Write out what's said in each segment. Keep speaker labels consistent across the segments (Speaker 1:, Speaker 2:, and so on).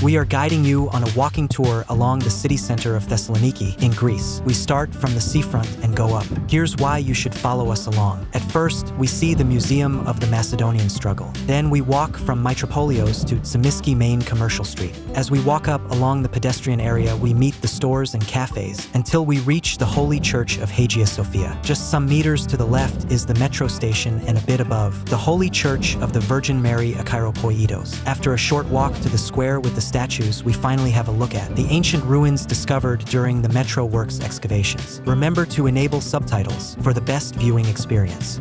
Speaker 1: We are guiding you on a walking tour along the city center of Thessaloniki in Greece. We start from the seafront and go up. Here's why you should follow us along. At first, we see the Museum of the Macedonian Struggle. Then we walk from Mitropoleos to Tsimiski main commercial street. As we walk up along the pedestrian area, we meet the stores and cafes until we reach the Holy Church of Hagia Sophia. Just some meters to the left is the metro station, and a bit above, the Holy Church of the Virgin Mary Acheiropoietos. After a short walk to the square with the statues, we finally have a look at the ancient ruins discovered during the Metro Works excavations. Remember to enable subtitles for the best viewing experience.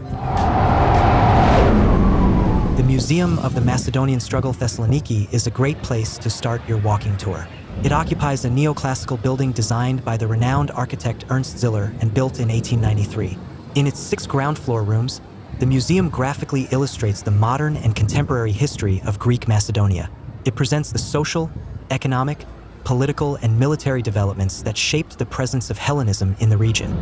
Speaker 1: The Museum of the Macedonian Struggle Thessaloniki is a great place to start your walking tour. It occupies a neoclassical building designed by the renowned architect Ernst Ziller and built in 1893. In its 6 ground floor rooms, the museum graphically illustrates the modern and contemporary history of Greek Macedonia. It presents the social, economic, political, and military developments that shaped the presence of Hellenism in the region.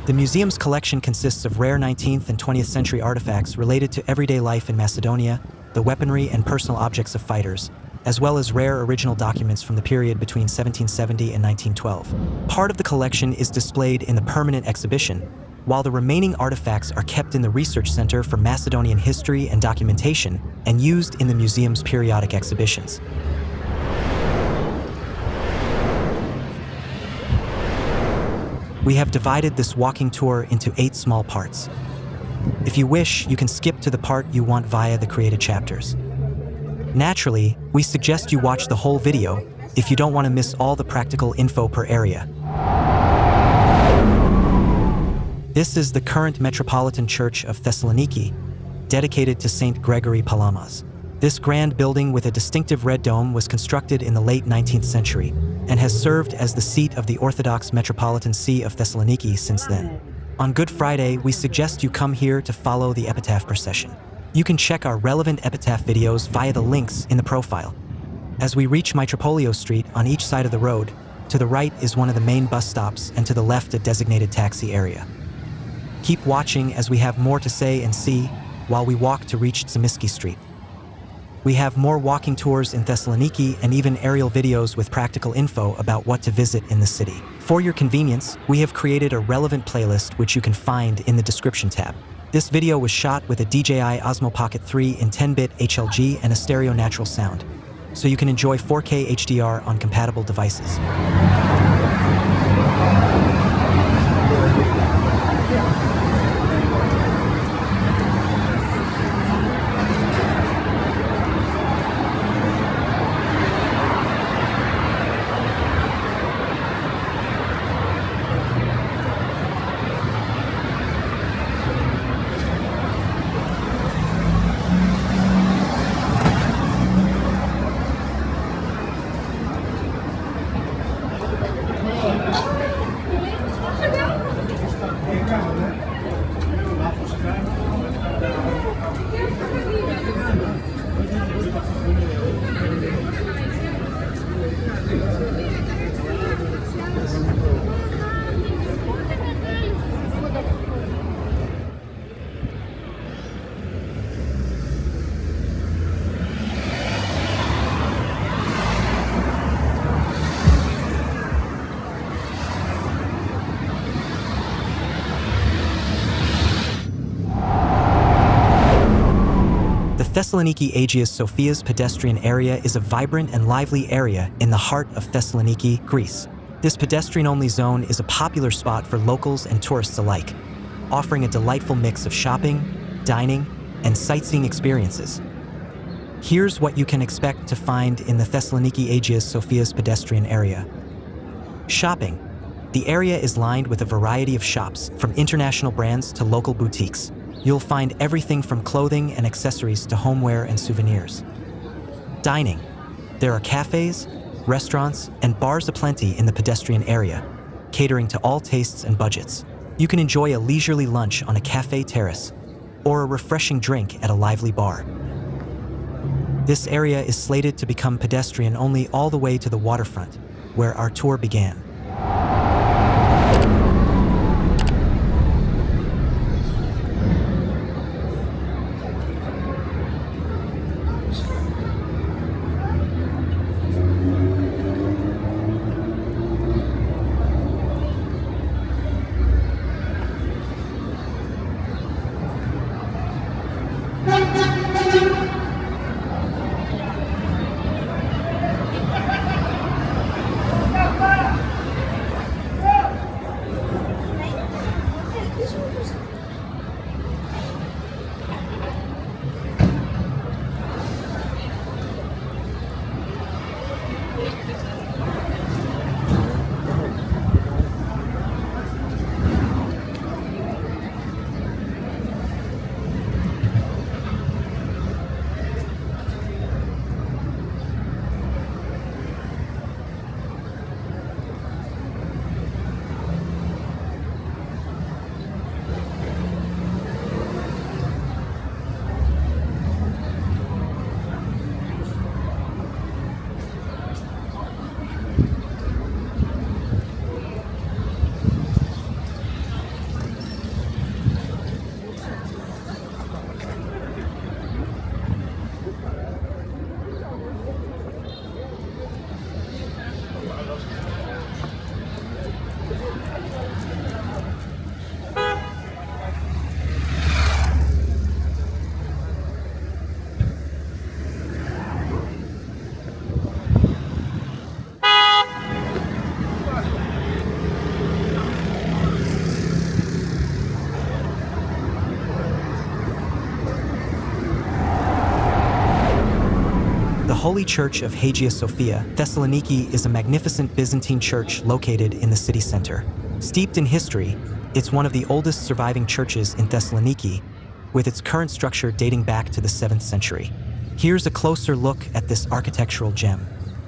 Speaker 1: The museum's collection consists of rare 19th and 20th century artifacts related to everyday life in Macedonia, the weaponry and personal objects of fighters, as well as rare original documents from the period between 1770 and 1912. Part of the collection is displayed in the permanent exhibition, while the remaining artifacts are kept in the Research Center for Macedonian History and Documentation and used in the museum's periodic exhibitions. We have divided this walking tour into 8 small parts. If you wish, you can skip to the part you want via the created chapters. Naturally, we suggest you watch the whole video if you don't want to miss all the practical info per area. This is the current Metropolitan Church of Thessaloniki, dedicated to Saint Gregory Palamas. This grand building with a distinctive red dome was constructed in the late 19th century and has served as the seat of the Orthodox Metropolitan See of Thessaloniki since then. On Good Friday, we suggest you come here to follow the epitaph procession. You can check our relevant epitaph videos via the links in the profile. As we reach Mitropoleos Street on each side of the road, to the right is one of the main bus stops and to the left a designated taxi area. Keep watching as we have more to say and see while we walk to reach Tsimiski Street. We have more walking tours in Thessaloniki and even aerial videos with practical info about what to visit in the city. For your convenience, we have created a relevant playlist which you can find in the description tab. This video was shot with a DJI Osmo Pocket 3 in 10-bit HLG and a stereo natural sound, so you can enjoy 4K HDR on compatible devices. Thessaloniki Agias Sophia's pedestrian area is a vibrant and lively area in the heart of Thessaloniki, Greece. This pedestrian-only zone is a popular spot for locals and tourists alike, offering a delightful mix of shopping, dining, and sightseeing experiences. Here's what you can expect to find in the Thessaloniki Agias Sophia's pedestrian area. Shopping. The area is lined with a variety of shops, from international brands to local boutiques. You'll find everything from clothing and accessories to homeware and souvenirs. Dining. There are cafes, restaurants, and bars aplenty in the pedestrian area, catering to all tastes and budgets. You can enjoy a leisurely lunch on a cafe terrace or a refreshing drink at a lively bar. This area is slated to become pedestrian only all the way to the waterfront, where our tour began. Holy Church of Hagia Sophia, Thessaloniki is a magnificent Byzantine church located in the city center. Steeped in history, it's one of the oldest surviving churches in Thessaloniki, with its current structure dating back to the 7th century. Here's a closer look at this architectural gem.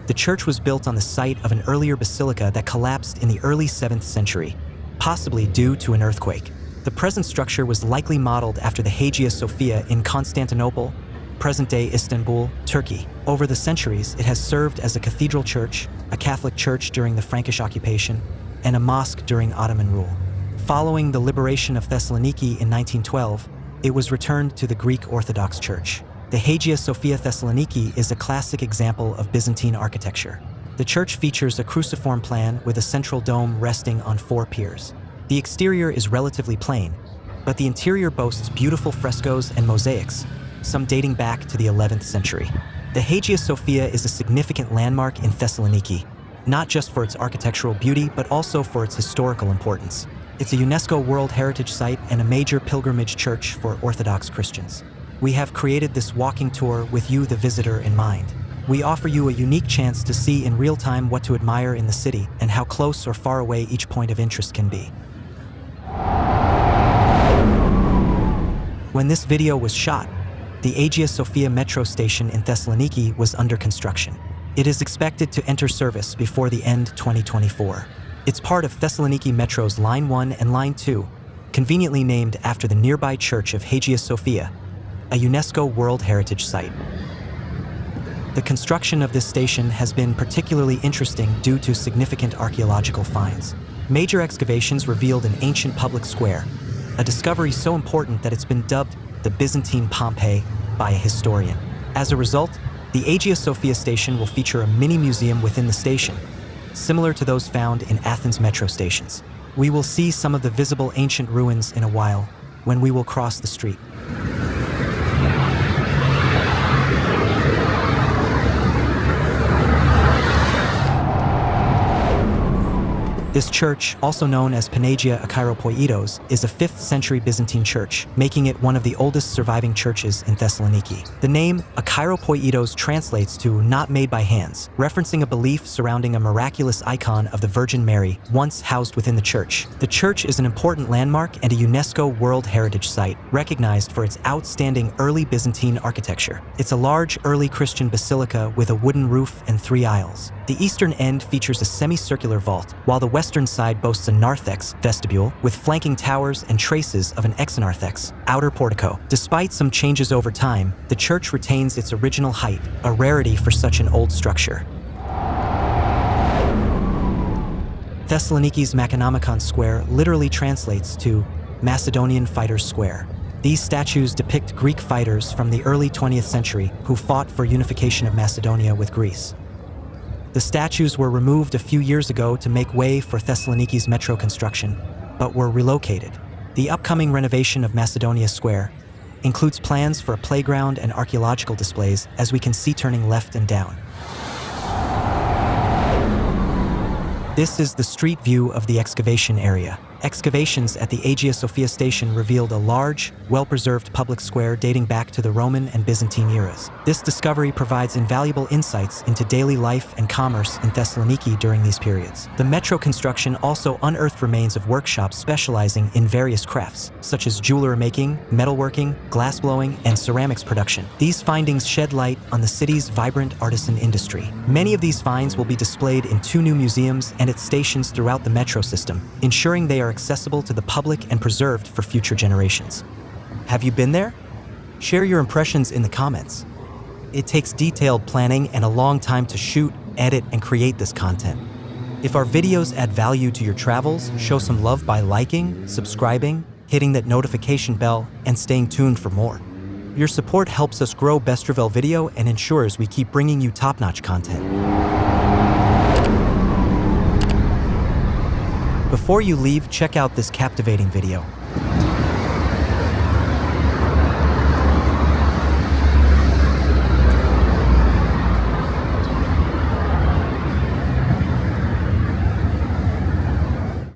Speaker 1: The church was built on the site of an earlier basilica that collapsed in the early 7th century, possibly due to an earthquake. The present structure was likely modeled after the Hagia Sophia in Constantinople, present-day Istanbul, Turkey. Over the centuries, it has served as a cathedral church, a Catholic church during the Frankish occupation, and a mosque during Ottoman rule. Following the liberation of Thessaloniki in 1912, it was returned to the Greek Orthodox Church. The Hagia Sophia Thessaloniki is a classic example of Byzantine architecture. The church features a cruciform plan with a central dome resting on 4 piers. The exterior is relatively plain, but the interior boasts beautiful frescoes and mosaics, some dating back to the 11th century. The Hagia Sophia is a significant landmark in Thessaloniki, not just for its architectural beauty, but also for its historical importance. It's a UNESCO World Heritage Site and a major pilgrimage church for Orthodox Christians. We have created this walking tour with you, the visitor, in mind. We offer you a unique chance to see in real time what to admire in the city and how close or far away each point of interest can be. When this video was shot, the Agia Sofia metro station in Thessaloniki was under construction. It is expected to enter service before the end 2024. It's part of Thessaloniki Metro's Line 1 and Line 2, conveniently named after the nearby church of Hagia Sophia, a UNESCO World Heritage Site. The construction of this station has been particularly interesting due to significant archaeological finds. Major excavations revealed an ancient public square, a discovery so important that it's been dubbed the Byzantine Pompeii by a historian. As a result, the Agia Sophia station will feature a mini museum within the station, similar to those found in Athens metro stations. We will see some of the visible ancient ruins in a while when we will cross the street. This church, also known as Panagia Acheiropoietos, is a 5th century Byzantine church, making it one of the oldest surviving churches in Thessaloniki. The name Acheiropoietos translates to "not made by hands," referencing a belief surrounding a miraculous icon of the Virgin Mary once housed within the church. The church is an important landmark and a UNESCO World Heritage Site, recognized for its outstanding early Byzantine architecture. It's a large early Christian basilica with a wooden roof and 3 aisles. The eastern end features a semicircular vault, while the western side boasts a narthex vestibule with flanking towers and traces of an exonarthex outer portico. Despite some changes over time, the church retains its original height, a rarity for such an old structure. Thessaloniki's Macedonia Square literally translates to Macedonian Fighters Square. These statues depict Greek fighters from the early 20th century who fought for unification of Macedonia with Greece. The statues were removed a few years ago to make way for Thessaloniki's metro construction, but were relocated. The upcoming renovation of Macedonia Square includes plans for a playground and archaeological displays, as we can see turning left and down. This is the street view of the excavation area. Excavations at the Agia Sophia station revealed a large, well-preserved public square dating back to the Roman and Byzantine eras. This discovery provides invaluable insights into daily life and commerce in Thessaloniki during these periods. The metro construction also unearthed remains of workshops specializing in various crafts, such as jewelry making, metalworking, glassblowing, and ceramics production. These findings shed light on the city's vibrant artisan industry. Many of these finds will be displayed in 2 new museums and at stations throughout the metro system, ensuring they are accessible to the public and preserved for future generations. Have you been there? Share your impressions in the comments. It takes detailed planning and a long time to shoot, edit, and create this content. If our videos add value to your travels, show some love by liking, subscribing, hitting that notification bell, and staying tuned for more. Your support helps us grow Bestravelvideo and ensures we keep bringing you top-notch content. Before you leave, check out this captivating video.